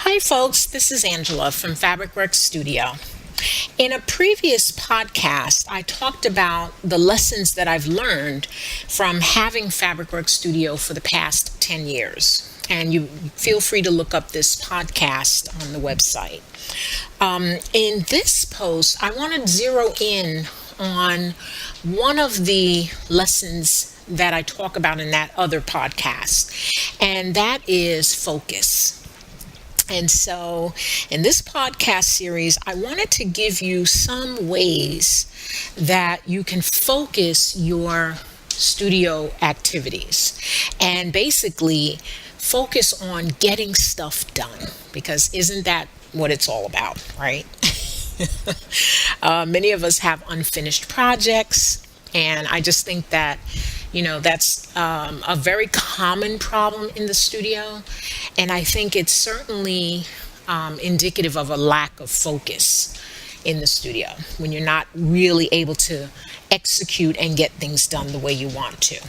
Hi, folks. This is Angela from Fabricworks Studio. In a previous podcast, I talked about the lessons that I've learned from having Fabricworks Studio for the past 10 years. And you feel free to look up this podcast on the website. In this post, I want to zero in on one of the lessons that I talk about in that other podcast, and that is focus. And so, in this podcast series, I wanted to give you some ways that you can focus your studio activities and basically focus on getting stuff done, because isn't that what it's all about, right? Many of us have unfinished projects, and I just think that that's a very common problem in the studio. And I think it's certainly indicative of a lack of focus in the studio when you're not really able to execute and get things done the way you want to.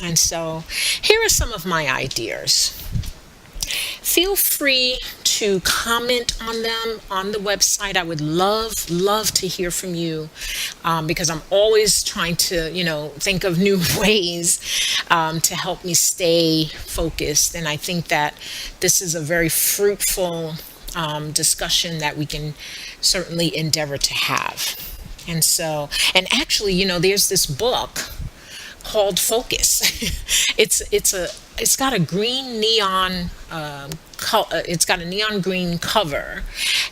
And so here are some of my ideas. Feel free to comment on them on the website. I would love to hear from you, because I'm always trying to, think of new ways to help me stay focused. And I think that this is a very fruitful discussion that we can certainly endeavor to have. And actually, there's this book called Focus. It's got a green neon it's got a neon green cover,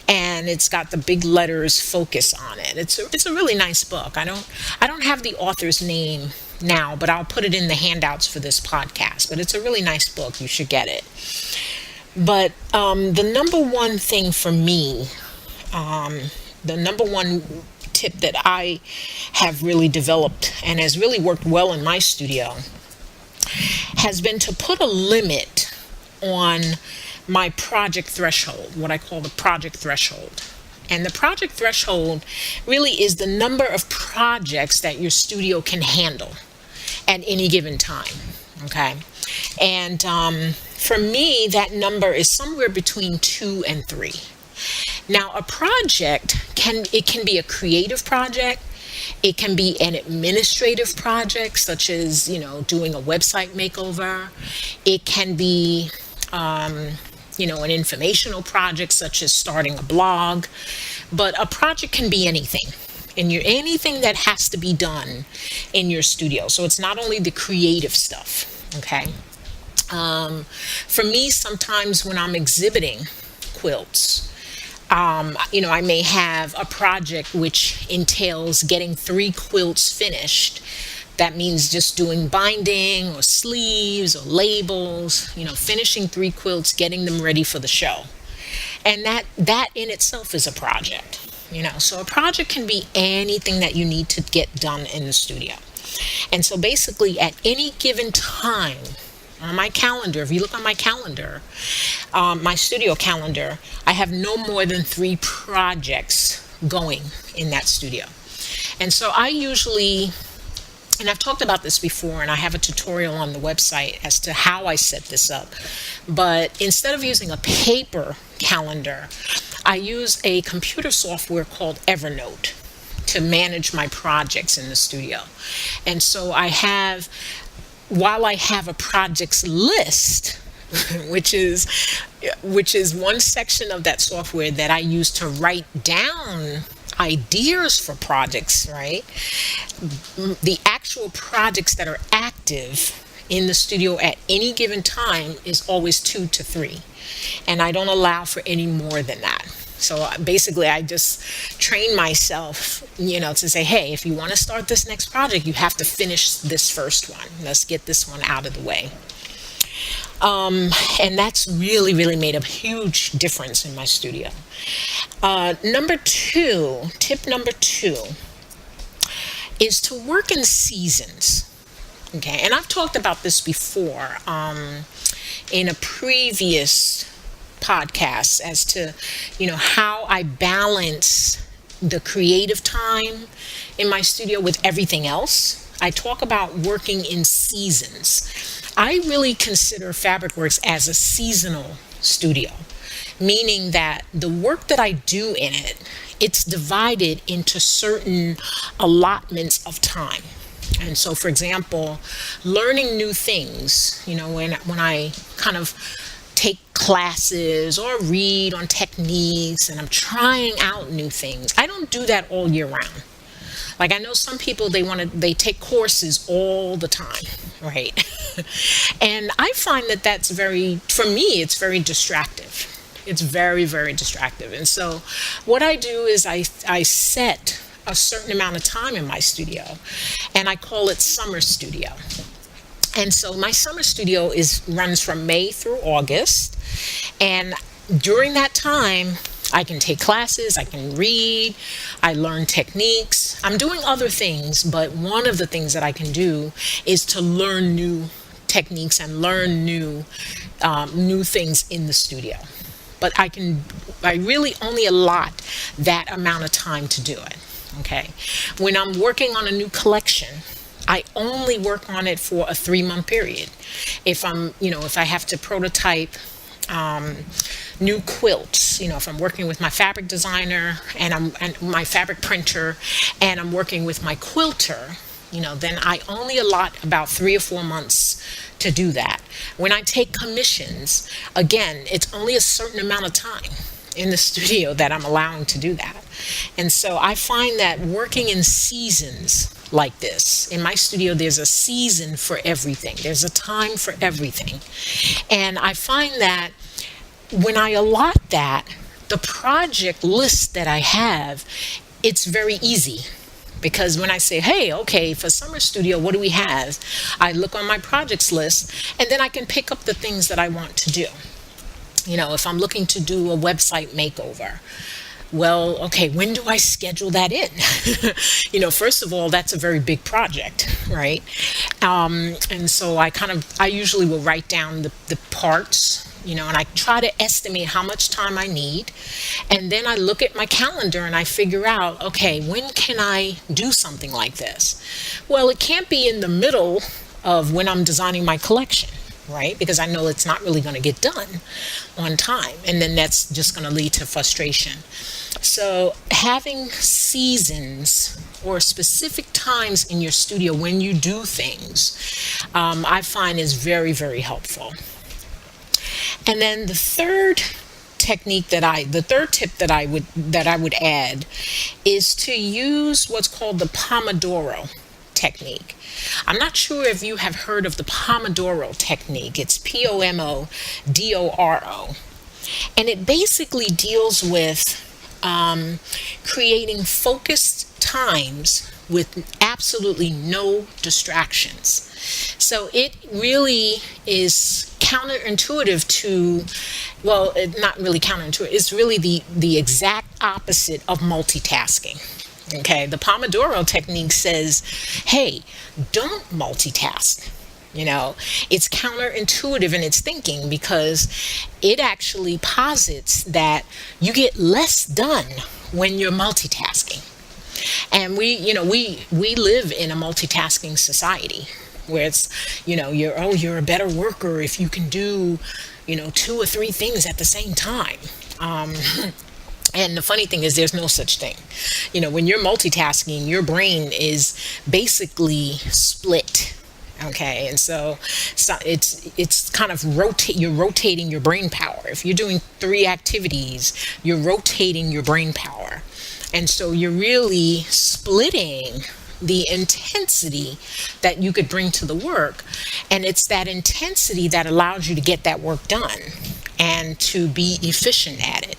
and it's got the big letters Focus on it. It's a really nice book. I don't have the author's name now, but I'll put it in the handouts for this podcast. But it's a really nice book. You should get it. But the number one thing for me, the number one tip that I have really developed and has really worked well in my studio has been to put a limit on my project threshold, what I call the project threshold. And the project threshold really is the number of projects that your studio can handle at any given time. Okay. And for me, that number is somewhere between 2 and 3. Now, a project can be a creative project. It can be an administrative project, such as, doing a website makeover. It can be, an informational project, such as starting a blog. But a project can be anything. Anything that has to be done in your studio. So it's not only the creative stuff, okay? For me, sometimes when I'm exhibiting quilts, I may have a project which entails getting 3 quilts finished. That means just doing binding or sleeves or labels, finishing 3 quilts, getting them ready for the show. And that in itself is a project, So a project can be anything that you need to get done in the studio. And so basically at any given time, on my calendar, if you look on my calendar, my studio calendar, I have no more than 3 projects going in that studio. And so I usually, and I've talked about this before, and I have a tutorial on the website as to how I set this up. But instead of using a paper calendar, I use a computer software called Evernote to manage my projects in the studio. And so while I have a projects list, which is one section of that software that I use to write down ideas for projects, right? The actual projects that are active in the studio at any given time is always 2 to 3. And I don't allow for any more than that. So basically, I just train myself, to say, hey, if you want to start this next project, you have to finish this first one. Let's get this one out of the way. And that's really, really made a huge difference in my studio. Tip number 2 is to work in seasons. Okay, and I've talked about this before in a previous podcast as to, how I balance the creative time in my studio with everything else. I talk about working in seasons. I really consider Fabricworks as a seasonal studio. meaning that the work that I do in it, it's divided into certain allotments of time. And so, for example, learning new things, when I kind of take classes or read on techniques and I'm trying out new things, I don't do that all year round. Like I know some people, they take courses all the time, right? And I find that that's for me, it's very distractive. It's very, very distractive. And so what I do is I set a certain amount of time in my studio, and I call it summer studio. And so my summer studio runs from May through August. And during that time, I can take classes, I can read, I learn techniques. I'm doing other things, but one of the things that I can do is to learn new techniques and learn new things in the studio. But I really only allot that amount of time to do it. Okay. When I'm working on a new collection, I only work on it for a 3-month period. If I have to prototype new quilts, if I'm working with my fabric designer and my fabric printer, and I'm working with my quilter, then I only allot about 3 or 4 months to do that. When I take commissions, again, it's only a certain amount of time in the studio that I'm allowing to do that. And so I find that working in seasons like this, in my studio, there's a season for everything. There's a time for everything. And I find that when I allot that, the project list that I have, it's very easy. Because when I say, hey, okay, for summer studio, what do we have? I look on my projects list, and then I can pick up the things that I want to do. If I'm looking to do a website makeover, well, okay, when do I schedule that in? First of all, that's a very big project, right? And so I usually will write down the parts, and I try to estimate how much time I need. And then I look at my calendar and I figure out, okay, when can I do something like this? Well, it can't be in the middle of when I'm designing my collection, right? Because I know it's not really going to get done on time. And then that's just going to lead to frustration. So having seasons or specific times in your studio when you do things, I find is very, very helpful. And then the third tip that I would add is to use what's called the Pomodoro technique. I'm not sure if you have heard of the Pomodoro technique. It's Pomodoro. And it basically deals with creating focused times with absolutely no distractions. So it really is counterintuitive not really counterintuitive, it's really the exact opposite of multitasking. Okay, the Pomodoro technique says, hey, don't multitask. It's counterintuitive in its thinking because it actually posits that you get less done when you're multitasking. And we live in a multitasking society where it's, you're a better worker if you can do, 2 or 3 things at the same time. And the funny thing is there's no such thing. When you're multitasking, your brain is basically split. Okay, and so it's kind of you're rotating your brain power. If you're doing 3 activities, you're rotating your brain power. And so you're really splitting the intensity that you could bring to the work. And it's that intensity that allows you to get that work done and to be efficient at it.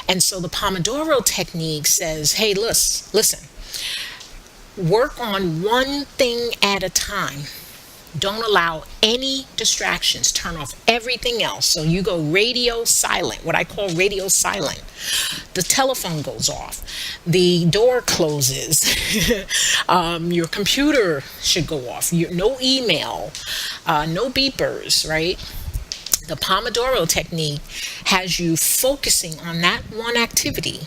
And so the Pomodoro technique says, hey, listen, work on one thing at a time. Don't allow any distractions. Turn off everything else. So you go radio silent, what I call radio silent. The telephone goes off. The door closes. Your computer should go off. No email, no beepers, right? The Pomodoro technique has you focusing on that one activity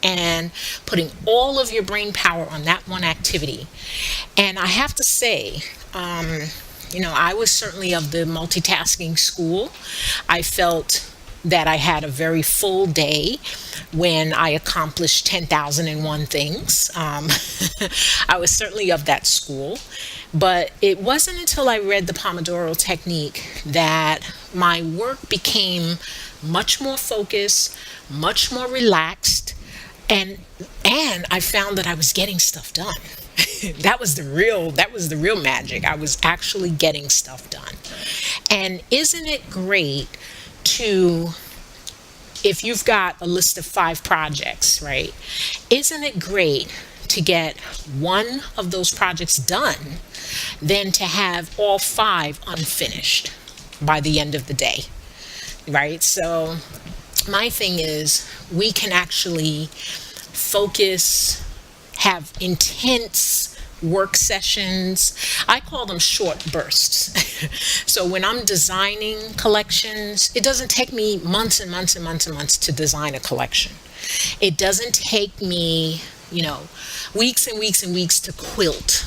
and putting all of your brain power on that one activity. And I have to say, I was certainly of the multitasking school. I felt that I had a very full day when I accomplished 10,001 things. I was certainly of that school. But it wasn't until I read the Pomodoro technique that my work became much more focused, much more relaxed, and I found that I was getting stuff done. That was the real magic. I was actually getting stuff done. And isn't it great to, if you've got a list of 5 projects, right? Isn't it great to get one of those projects done than to have all 5 unfinished by the end of the day, right? So my thing is, we can actually focus, have intense work sessions. I call them short bursts. So when I'm designing collections, it doesn't take me months and months and months and months to design a collection. It doesn't take me, weeks and weeks and weeks to quilt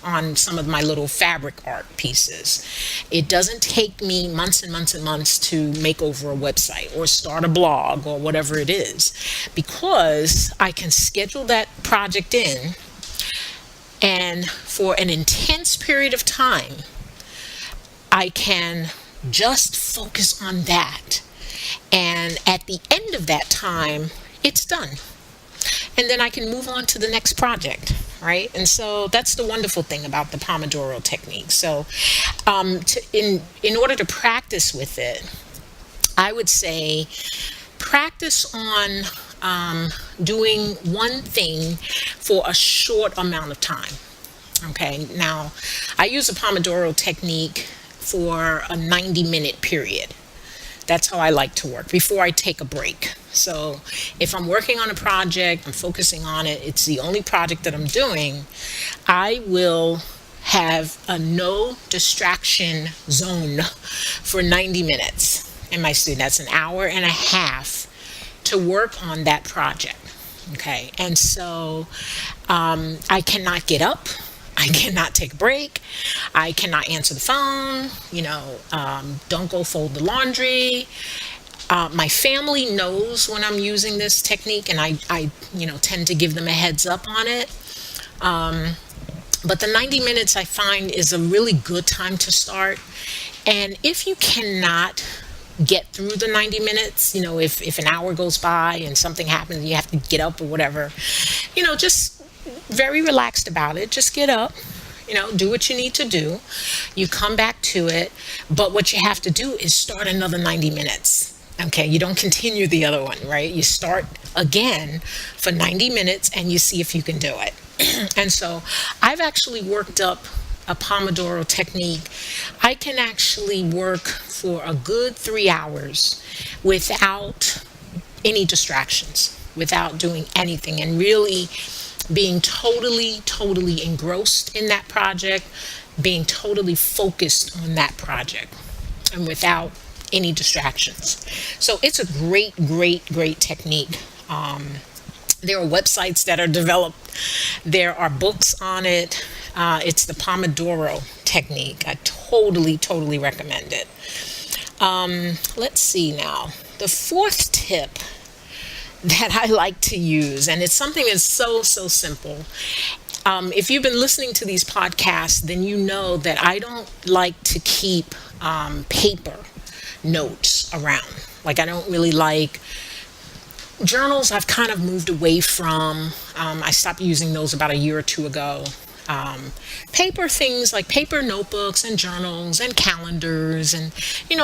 on some of my little fabric art pieces. It doesn't take me months and months and months to make over a website or start a blog or whatever it is, because I can schedule that project in, and for an intense period of time, I can just focus on that. And at the end of that time, it's done. And then I can move on to the next project, right? And so that's the wonderful thing about the Pomodoro technique. So in order to practice with it, I would say practice on doing one thing for a short amount of time. Okay, now I use a Pomodoro technique for a 90-minute period. That's how I like to work before I take a break. So if I'm working on a project, I'm focusing on it, it's the only project that I'm doing, I will have a no distraction zone for 90 minutes in my studio. That's an hour and a half to work on that project. Okay, and so I cannot get up. I cannot take a break. I cannot answer the phone. Don't go fold the laundry. My family knows when I'm using this technique, and I tend to give them a heads up on it. But the 90 minutes I find is a really good time to start. And if you cannot get through the 90 minutes, if an hour goes by and something happens and you have to get up or whatever, just very relaxed about it. Just get up, do what you need to do. You come back to it. But what you have to do is start another 90 minutes. Okay, you don't continue the other one, right? You start again for 90 minutes and you see if you can do it. And so I've actually worked up a Pomodoro technique. I can actually work for a good 3 hours without any distractions, without doing anything, and really being totally engrossed in that project, being totally focused on that project, and without any distractions. So it's a great technique. There are websites that are developed. There are books on it. It's the Pomodoro technique. I totally recommend it. Let's see now. The 4th tip that I like to use, and it's something that's so simple. If you've been listening to these podcasts, then you know that I don't like to keep paper notes around. Like, I don't really like journals. I've kind of moved away from. I stopped using those about a year or 2 ago. Paper things like paper notebooks and journals and calendars, and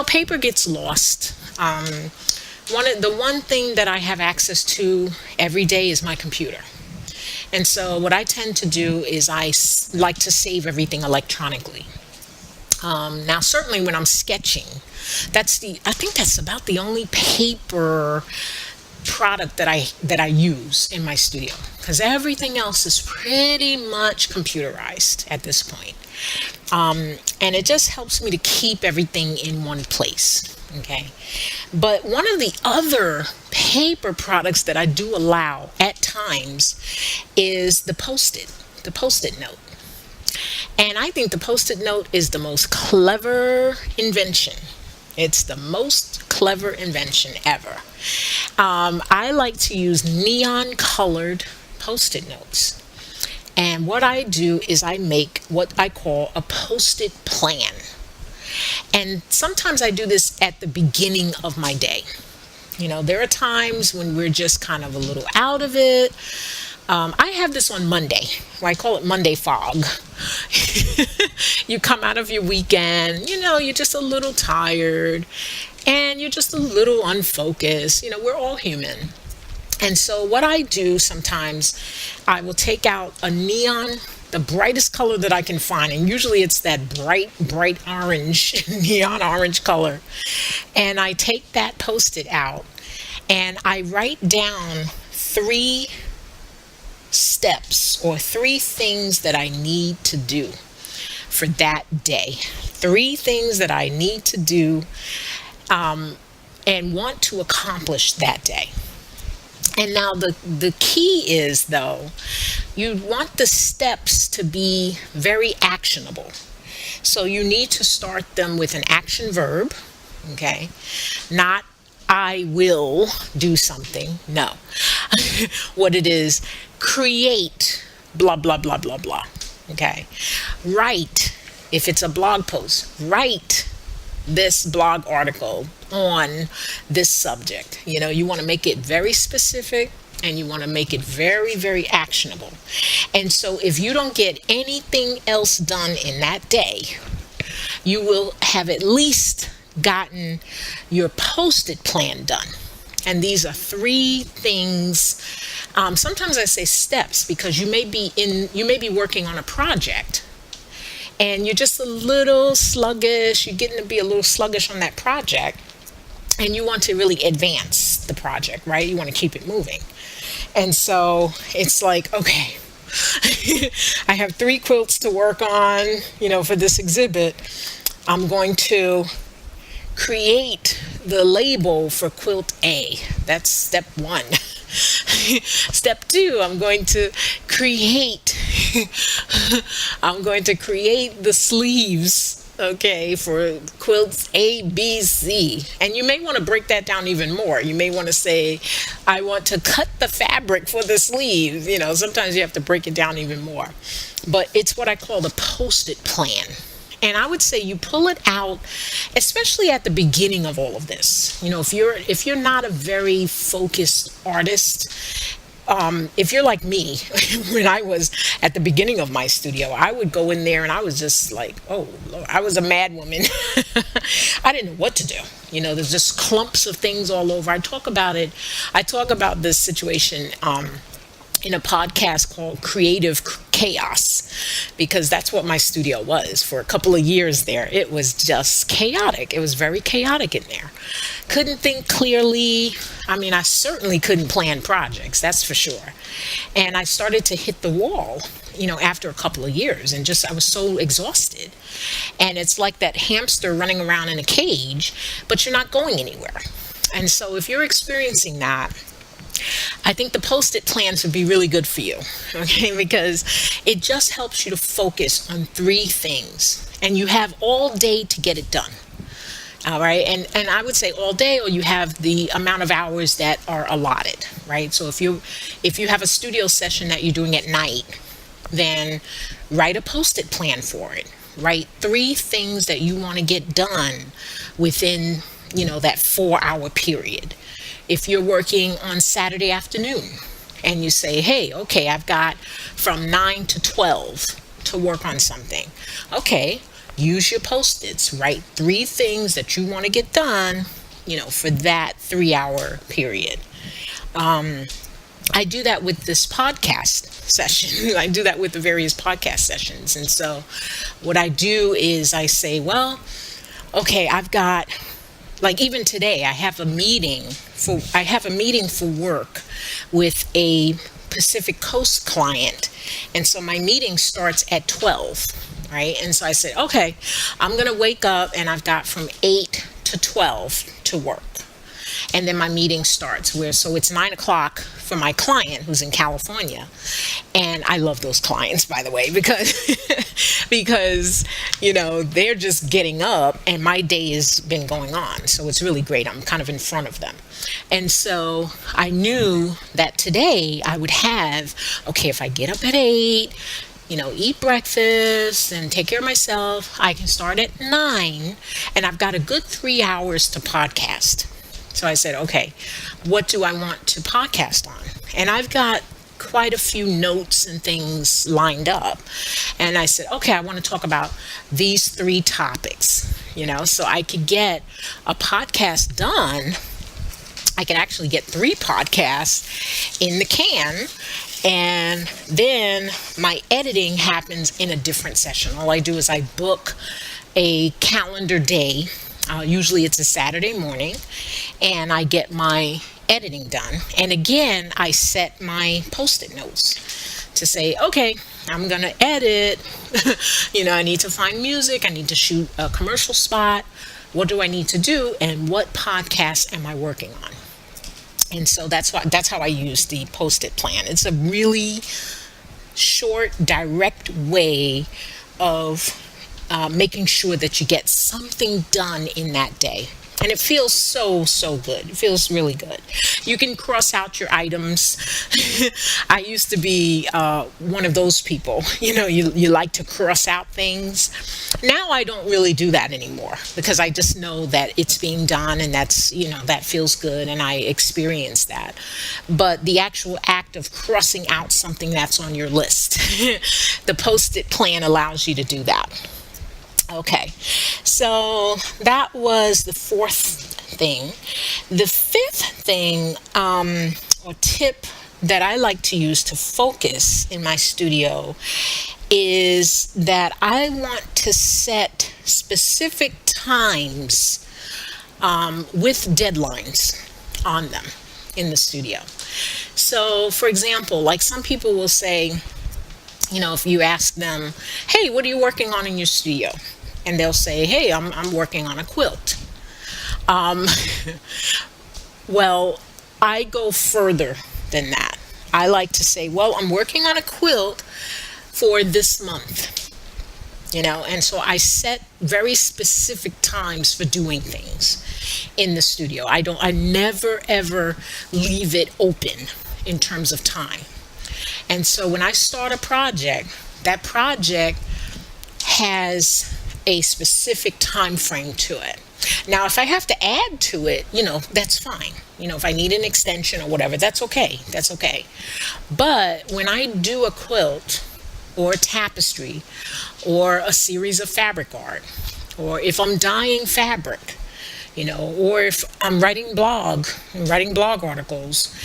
paper gets lost. The one thing that I have access to every day is my computer. And so what I tend to do is I like to save everything electronically. Now, certainly when I'm sketching, I think that's about the only paper product that I use in my studio, because everything else is pretty much computerized at this point. And it just helps me to keep everything in one place. Okay. But one of the other paper products that I do allow at times is the Post-it note. And I think the Post-it note is the most clever invention. It's the most clever invention ever. I like to use neon colored post-it notes. And what I do is I make what I call a post-it plan. And sometimes I do this at the beginning of my day. There are times when we're just kind of a little out of it. I have this on Monday. I call it Monday fog. You come out of your weekend, you're just a little tired and you're just a little unfocused. We're all human. And so what I do sometimes, I will take out a neon, the brightest color that I can find. And usually it's that bright orange, neon orange color. And I take that Post-it out and I write down 3 steps or 3 things that I need to do for that day. 3 things that I need to do and want to accomplish that day. And now the key is, though, you want the steps to be very actionable. So you need to start them with an action verb, okay? Not I will do something. No. What it is, create blah, blah, blah, blah, blah, okay? Write, if it's a blog post, write this blog article on this subject. You want to make it very specific and you want to make it very, very actionable. And so if you don't get anything else done in that day, you will have at least gotten your Post-it plan done. And these are 3 things. Sometimes I say steps because you may be working on a project and you're just a little sluggish. You're getting to be a little sluggish on that project and you want to really advance the project, right? You want to keep it moving. And so it's like, okay, I have 3 quilts to work on, for this exhibit. I'm going to create the label for quilt A. That's step 1. Step 2, I'm going to create the sleeves, okay, for quilts A, B, C. And you may want to break that down even more. You may want to say, I want to cut the fabric for the sleeves. Sometimes you have to break it down even more. But it's what I call the Post-it plan. And I would say you pull it out, especially at the beginning of all of this. If you're not a very focused artist, if you're like me, when I was at the beginning of my studio, I would go in there and I was just like, oh, Lord, I was a mad woman. I didn't know what to do. There's just clumps of things all over. I talk about this situation in a podcast called Creative Chaos, because that's what my studio was for a couple of years there. It was just chaotic. It was very chaotic in there. Couldn't think clearly. I certainly couldn't plan projects, that's for sure. And I started to hit the wall, after a couple of years, and I was so exhausted. And it's like that hamster running around in a cage, but you're not going anywhere. And so if you're experiencing that, I think the Post-it plans would be really good for you, okay? Because it just helps you to focus on 3 things, and you have all day to get it done. All right, and I would say all day, or you have the amount of hours that are allotted, right? So if you have a studio session that you're doing at night, then write a Post-it plan for it. Write 3 things that you want to get done within, that 4-hour period. If you're working on Saturday afternoon and you say, hey, okay, I've got from 9 to 12 to work on something. Okay, use your Post-its. Write 3 things that you want to get done, for that 3-hour period. I do that with this podcast session. I do that with the various podcast sessions. And so what I do is I say, well, okay, I've got, like even today, I have a meeting for work with a Pacific Coast client. And so my meeting starts at 12, right? And so I said, okay, I'm going to wake up and I've got from 8 to 12 to work. And then my meeting starts so it's 9 o'clock for my client who's in California. And I love those clients, by the way, because because, they're just getting up and my day has been going on. So it's really great. I'm kind of in front of them. And so I knew that today I would have, okay, if I get up at 8, eat breakfast and take care of myself, I can start at 9 and I've got a good 3 hours to podcast. So I said, okay, what do I want to podcast on? And I've got quite a few notes and things lined up. And I said, okay, I want to talk about these 3 topics, so I could get a podcast done. I could actually get 3 podcasts in the can. And then my editing happens in a different session. All I do is I book a calendar day. Usually it's a Saturday morning, and I get my editing done. And again, I set my post-it notes to say, okay, I'm going to edit. I need to find music. I need to shoot a commercial spot. What do I need to do? And what podcast am I working on? And so that's how I use the post-it plan. It's a really short, direct way of making sure that you get something done in that day. And it feels so good. It feels really good. You can cross out your items. I used to be one of those people. You like to cross out things. Now I don't really do that anymore because I just know that it's being done, and that's, that feels good, and I experience that. But the actual act of crossing out something that's on your list, the Post-it plan allows you to do that. Okay, so that was the 4th thing. The 5th thing or tip that I like to use to focus in my studio is that I want to set specific times with deadlines on them in the studio. So, for example, like some people will say, if you ask them, hey, what are you working on in your studio? And they'll say, hey, I'm working on a quilt. Well, I go further than that. I like to say, well, I'm working on a quilt for this month. And so I set very specific times for doing things in the studio. I never ever leave it open in terms of time. And so when I start a project, that project has a specific time frame to it. Now, if I have to add to it, that's fine. If I need an extension or whatever, that's okay. That's okay. But when I do a quilt or a tapestry or a series of fabric art, or if I'm dyeing fabric, or if I'm writing blog articles,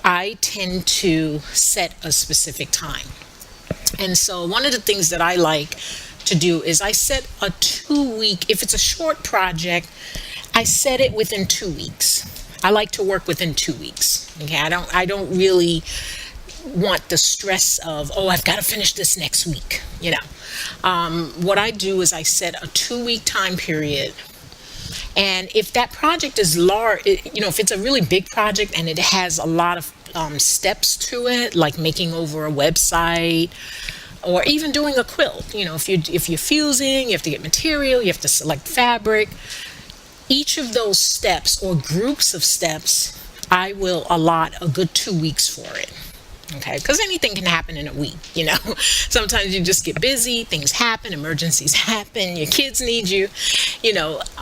I tend to set a specific time. And so one of the things that I like to do is I set a 2-week, if it's a short project, I set it within 2 weeks. I like to work within 2 weeks. Okay, I don't really want the stress of, I've got to finish this next week. What I do is I set a 2-week time period. And if that project is large, if it's a really big project and it has a lot of steps to it, like making over a website, or even doing a quilt, if you're fusing, you have to get material, you have to select fabric. Each of those steps or groups of steps, I will allot a good 2 weeks for it. Okay, because anything can happen in a week, Sometimes you just get busy, things happen, emergencies happen, your kids need you.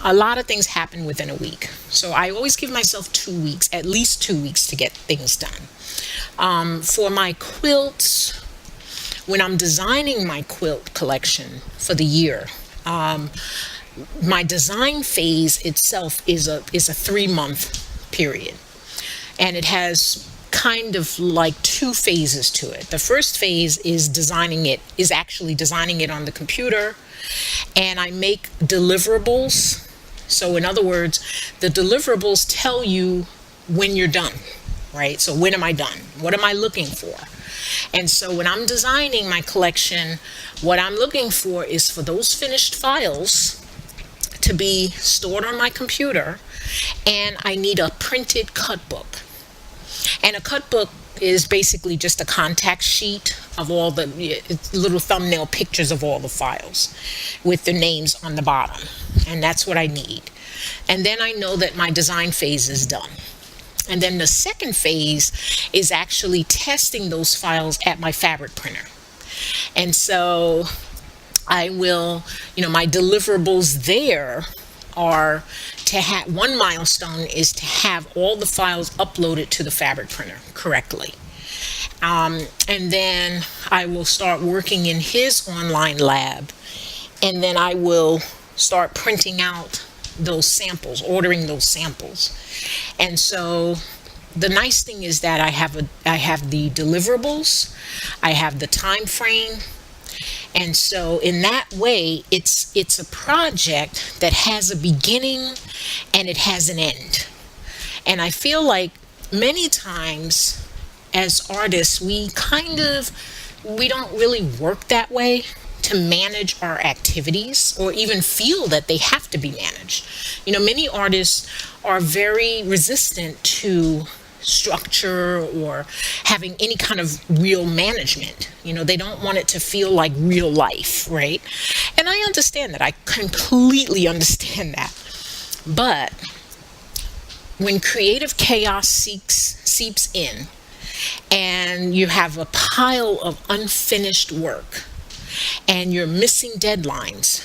A lot of things happen within a week. So I always give myself 2 weeks, at least 2 weeks to get things done. For my quilts, when I'm designing my quilt collection for the year, my design phase itself is a 3-month period, and it has kind of like 2 phases to it. The first phase is actually designing it on the computer, and I make deliverables. So in other words, the deliverables tell you when you're done, right? So when am I done? What am I looking for? And so when I'm designing my collection, what I'm looking for is for those finished files to be stored on my computer, and I need a printed cut book. And a cut book is basically just a contact sheet of all the little thumbnail pictures of all the files with the names on the bottom. And that's what I need. And then I know that my design phase is done. And then the second phase is actually testing those files at my fabric printer. And so I will, my deliverables there are to have, one milestone is to have all the files uploaded to the fabric printer correctly. And then I will start working in his online lab, and then I will start printing out those samples, ordering those samples. And so the nice thing is that I have the deliverables, I have the time frame, and so in that way it's a project that has a beginning and it has an end. And I feel like many times as artists we don't really work that way, to manage our activities or even feel that they have to be managed. Many artists are very resistant to structure or having any kind of real management. They don't want it to feel like real life, right? And I understand that. I completely understand that. But when creative chaos seeps in and you have a pile of unfinished work, and you're missing deadlines,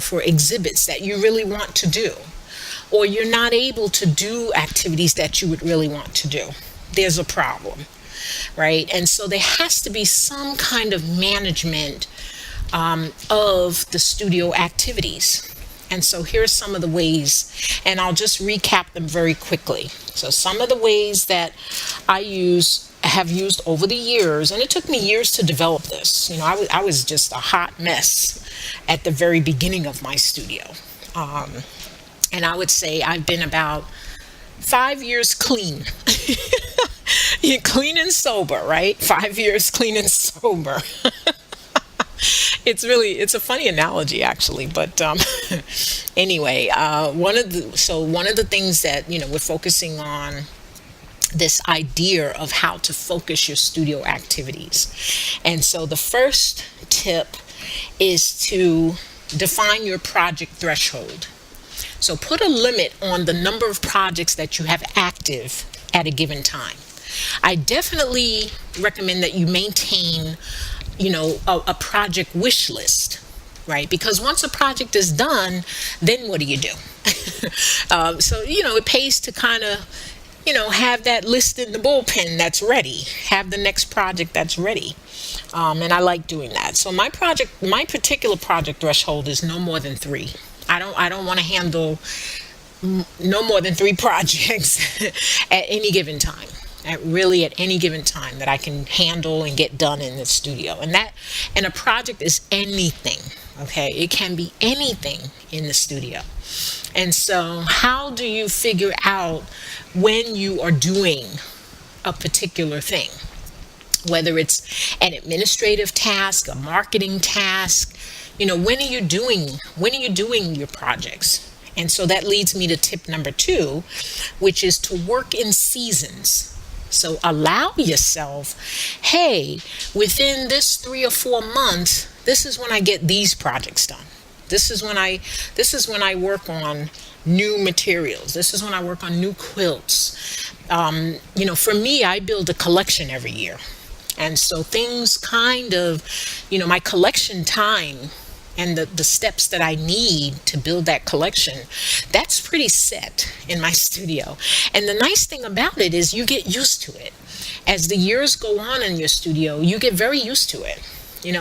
for exhibits that you really want to do, or you're not able to do activities that you would really want to do, there's a problem, right? And so there has to be some kind of management of the studio activities. And so here's some of the ways, and I'll just recap them very quickly. So some of the ways that I have used over the years, and it took me years to develop this. I was just a hot mess at the very beginning of my studio. And I would say I've been about 5 years clean. You're clean and sober, right? 5 years clean and sober. It's a funny analogy actually, but anyway, one of the things that we're focusing on, this idea of how to focus your studio activities. And so the first tip is to define your project threshold. So put a limit on the number of projects that you have active at a given time. I definitely recommend that you maintain a project wish list, right? Because once a project is done, then what do you do? So it pays to kind of have that list in the bullpen that's ready, have the next project that's ready. And I like doing that. So my particular project threshold is no more than 3. I don't want to handle no more than 3 projects at any given time. At any given time that I can handle and get done in the studio. And a project is anything, okay? It can be anything in the studio. And so how do you figure out when you are doing a particular thing? Whether it's an administrative task, a marketing task, when are you doing your projects? And so that leads me to tip number 2, which is to work in seasons. So allow yourself, hey, within this 3 or 4 months, this is when I get these projects done. This is when I work on new materials. This is when I work on new quilts. For me, I build a collection every year. And so things kind of, my collection time and the steps that I need to build that collection, that's pretty set in my studio. And the nice thing about it is you get used to it. As the years go on in your studio, you get very used to it.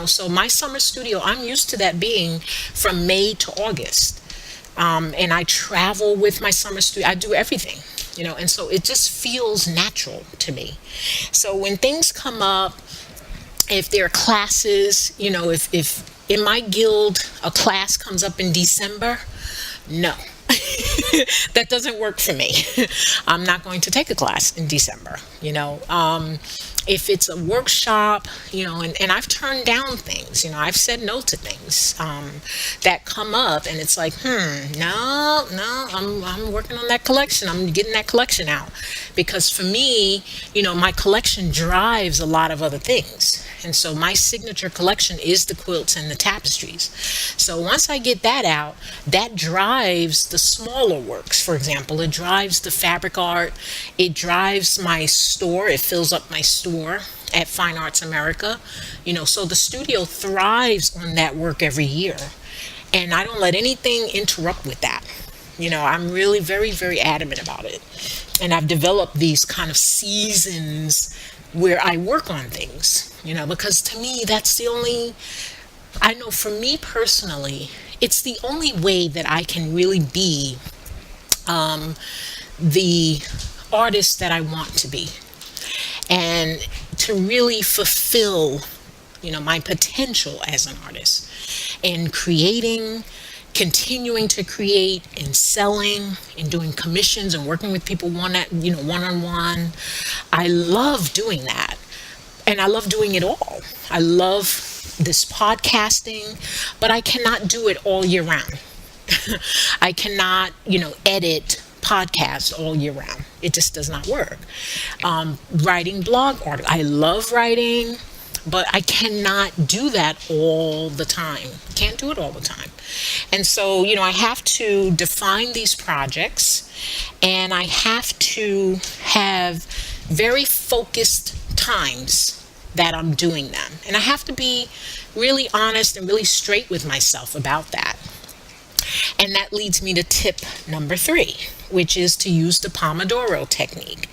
So my summer studio, I'm used to that being from May to August. And I travel with my summer studio. I do everything, and so it just feels natural to me. So when things come up, if there are classes, if in my guild a class comes up in December, no, That doesn't work for me. I'm not going to take a class in December, if it's a workshop, and I've turned down things, I've said no to things that come up, and it's like, no, I'm working on that collection. I'm getting that collection out, because for me, my collection drives a lot of other things. And so my signature collection is the quilts and the tapestries. So once I get that out, that drives the smaller works. For example, it drives the fabric art. It drives my store. It fills up my store at Fine Arts America. So the studio thrives on that work every year. And I don't let anything interrupt with that. I'm really very, very adamant about it. And I've developed these kind of seasons where I work on things, because to me, that's the only, I know for me personally, it's the only way that I can really be the artist that I want to be, and to really fulfill, my potential as an artist, and creating, continuing to create, and selling, and doing commissions, and working with people one-on-one. I love doing that, and I love doing it all. I love this podcasting, but I cannot do it all year round. I cannot, edit podcasts all year round. It just does not work. Writing blog articles. I love writing, but I cannot do that all the time. Can't do it all the time. And so, I have to define these projects, and I have to have very focused times that I'm doing them. And I have to be really honest and really straight with myself about that. And that leads me to tip number 3, which is to use the Pomodoro technique.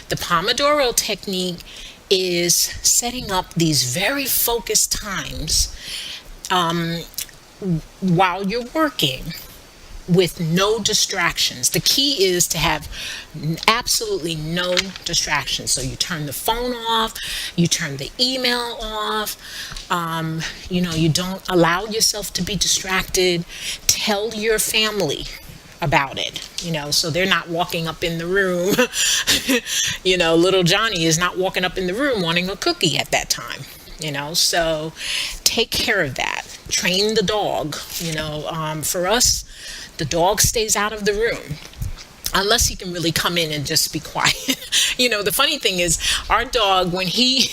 The Pomodoro technique is setting up these very focused times while you're working, with no distractions. The key is to have absolutely no distractions. So you turn the phone off, you turn the email off, you don't allow yourself to be distracted. Tell your family about it, so they're not walking up in the room. Little Johnny is not walking up in the room wanting a cookie at that time, so take care of that. Train the dog. For us, the dog stays out of the room unless he can really come in and just be quiet. The funny thing is, our dog, when he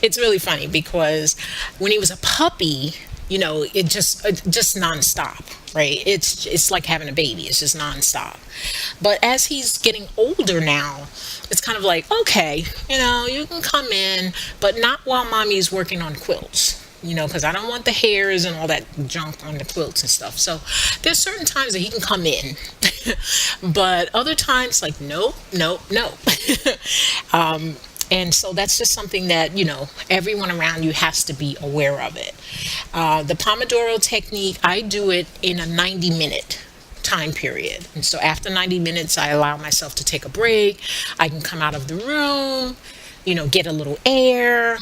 it's really funny, because when he was a puppy, it just nonstop, right? It's like having a baby. It's just nonstop. But as he's getting older now, it's kind of like, okay, you can come in, but not while mommy's working on quilts, because I don't want the hairs and all that junk on the quilts and stuff. So there's certain times that he can come in, but other times, like, no. And so that's just something that, everyone around you has to be aware of it. The Pomodoro technique, I do it in a 90-minute time period. And so after 90 minutes, I allow myself to take a break. I can come out of the room, get a little air.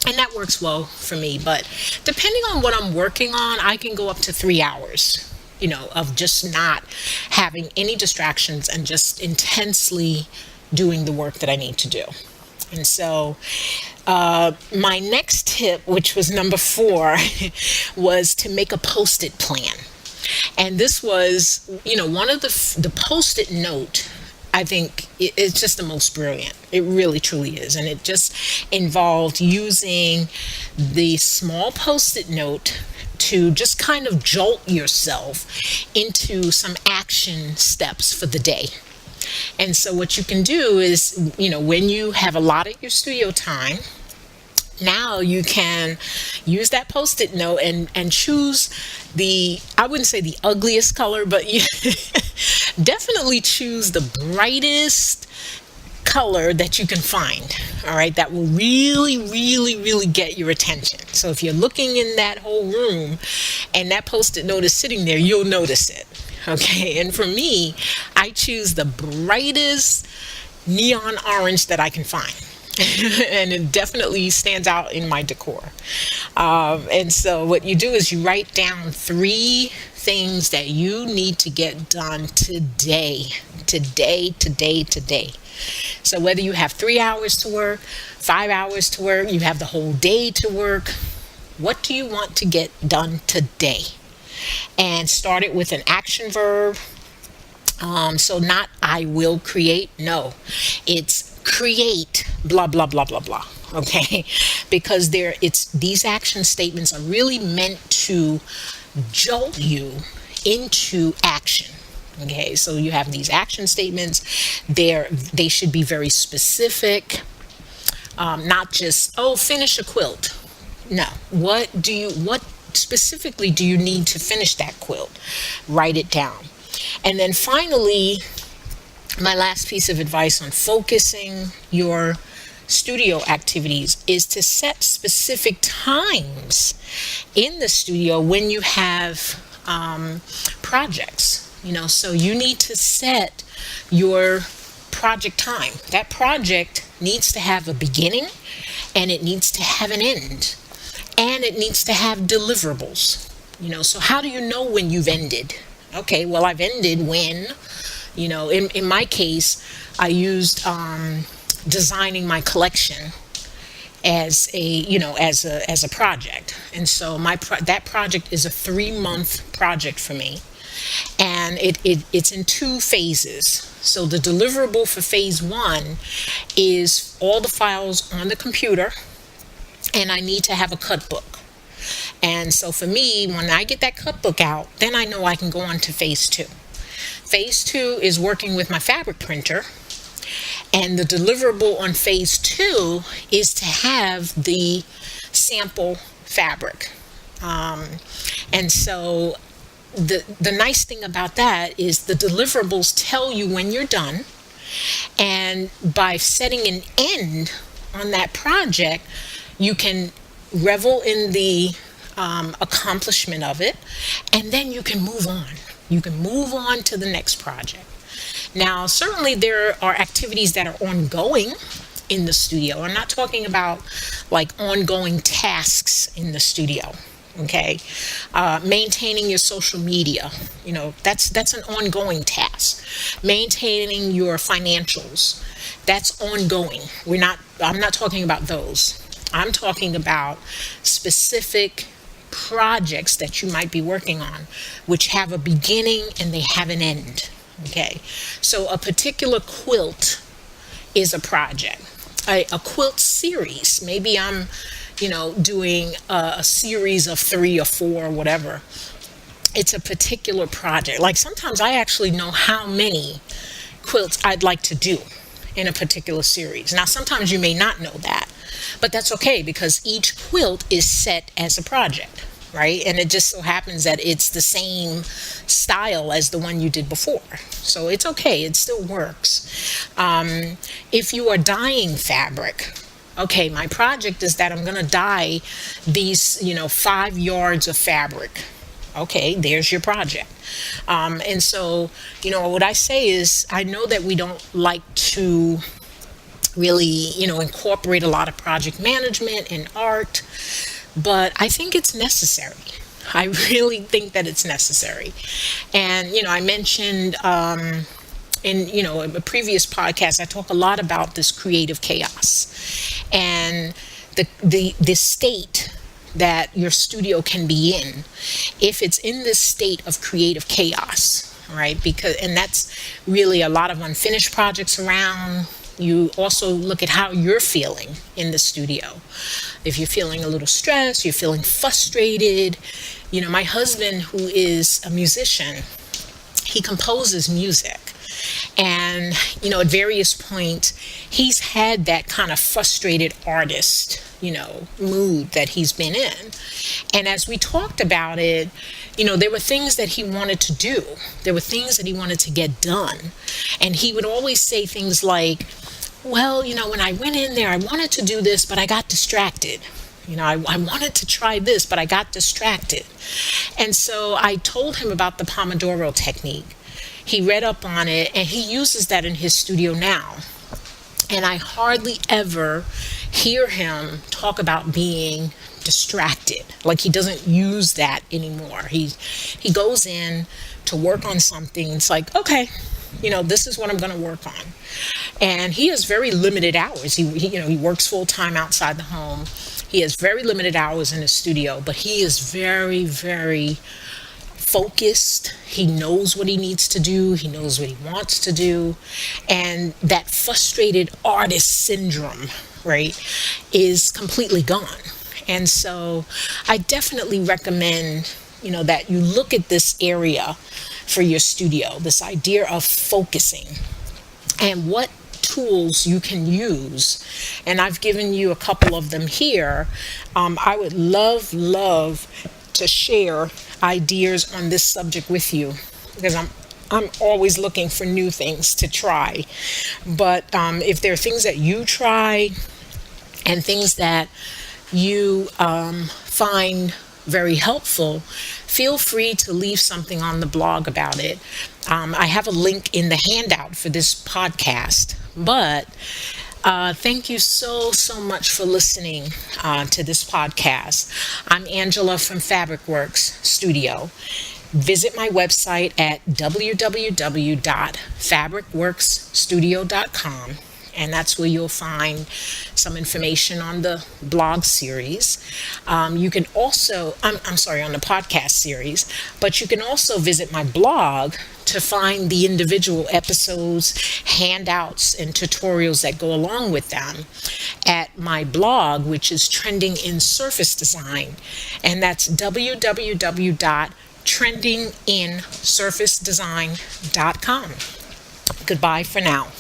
And that works well for me. But depending on what I'm working on, I can go up to 3 hours, of just not having any distractions and just intensely doing the work that I need to do. And so my next tip, which was number 4, was to make a Post-it plan. And this was, one of the Post-it note, I think it's just the most brilliant. It really, truly is. And it just involved using the small Post-it note to just kind of jolt yourself into some action steps for the day. And so what you can do is, when you have allotted your studio time, now you can use that Post-it note and choose I wouldn't say the ugliest color, but you definitely choose the brightest color that you can find. All right. That will really, really, really get your attention. So if you're looking in that whole room and that Post-it note is sitting there, you'll notice it. Okay. And for me, I choose the brightest neon orange that I can find. And it definitely stands out in my decor. And so what you do is you write down three things that you need to get done today. Today, today, today. So whether you have 3 hours to work, 5 hours to work, you have the whole day to work, what do you want to get done today? And start it with an action verb. So not I will create. No, it's create blah, blah, blah, blah, blah. Okay. Because these action statements are really meant to jolt you into action. Okay. So you have these action statements. They should be very specific. Not just, oh, finish a quilt. No. What specifically do you need to finish that quilt? Write it down. And then finally, my last piece of advice on focusing your studio activities is to set specific times in the studio when you have projects. So you need to set your project time. That project needs to have a beginning, and it needs to have an end, and it needs to have deliverables. So how do you know when you've ended? Okay, well, I've ended when, in my case, I used designing my collection as a project. And so that project is a 3-month project for me. And it's in 2 phases. So the deliverable for phase 1 is all the files on the computer, and I need to have a cut book. And so for me, when I get that cut book out, then I know I can go on to phase 2. Phase 2 is working with my fabric printer. And the deliverable on phase 2 is to have the sample fabric. And so the nice thing about that is the deliverables tell you when you're done. And by setting an end on that project, you can revel in the accomplishment of it, and then you can move on. You can move on to the next project. Now, certainly there are activities that are ongoing in the studio. I'm not talking about like ongoing tasks in the studio. Okay. Maintaining your social media, that's an ongoing task. Maintaining your financials, that's ongoing. I'm not talking about those. I'm talking about specific projects that you might be working on, which have a beginning and they have an end. Okay. So a particular quilt is a project. A quilt series. Maybe I'm doing a series of 3 or 4 or whatever. It's a particular project. Like sometimes I actually know how many quilts I'd like to do in a particular series. Now, sometimes you may not know that, but that's okay because each quilt is set as a project, right? And it just so happens that it's the same style as the one you did before. So it's okay. It still works. If you are dyeing fabric, okay, my project is that I'm going to dye these, 5 yards of fabric. Okay, there's your project. And so, what I say is, I know that we don't like to really, incorporate a lot of project management in art, but I think it's necessary. I really think that it's necessary. And, I mentioned in a previous podcast, I talk a lot about this creative chaos and the state that your studio can be in if it's in this state of creative chaos, right? And that's really a lot of unfinished projects around. You also look at how you're feeling in the studio. If you're feeling a little stressed, you're feeling frustrated. My husband, who is a musician, he composes music. And, at various points, he's had that kind of frustrated artist, mood that he's been in. And as we talked about it, there were things that he wanted to do. There were things that he wanted to get done. And he would always say things like, well, when I went in there, I wanted to do this, but I got distracted. I wanted to try this, but I got distracted. And so I told him about the Pomodoro technique. He read up on it, and he uses that in his studio now. And I hardly ever hear him talk about being distracted. Like he doesn't use that anymore. He goes in to work on something. It's like, okay, this is what I'm going to work on. And he has very limited hours. He works full time outside the home. He has very limited hours in his studio, but he is very, very focused. He knows what he needs to do. He knows what he wants to do. And that frustrated artist syndrome, right, is completely gone. And so I definitely recommend, that you look at this area for your studio, this idea of focusing and what tools you can use. And I've given you a couple of them here. I would love to share ideas on this subject with you, because I'm always looking for new things to try. But if there are things that you try and things that you find very helpful, feel free to leave something on the blog about it. I have a link in the handout for this podcast. But thank you so much for listening to this podcast. I'm Angela from Fabricworks Studio. Visit my website at www.fabricworksstudio.com, and that's where you'll find some information on the blog series. You can also, I'm sorry, on the podcast series, but you can also visit my blog to find the individual episodes, handouts, and tutorials that go along with them at my blog, which is Trending in Surface Design, and that's www.trendinginsurfacedesign.com. Goodbye for now.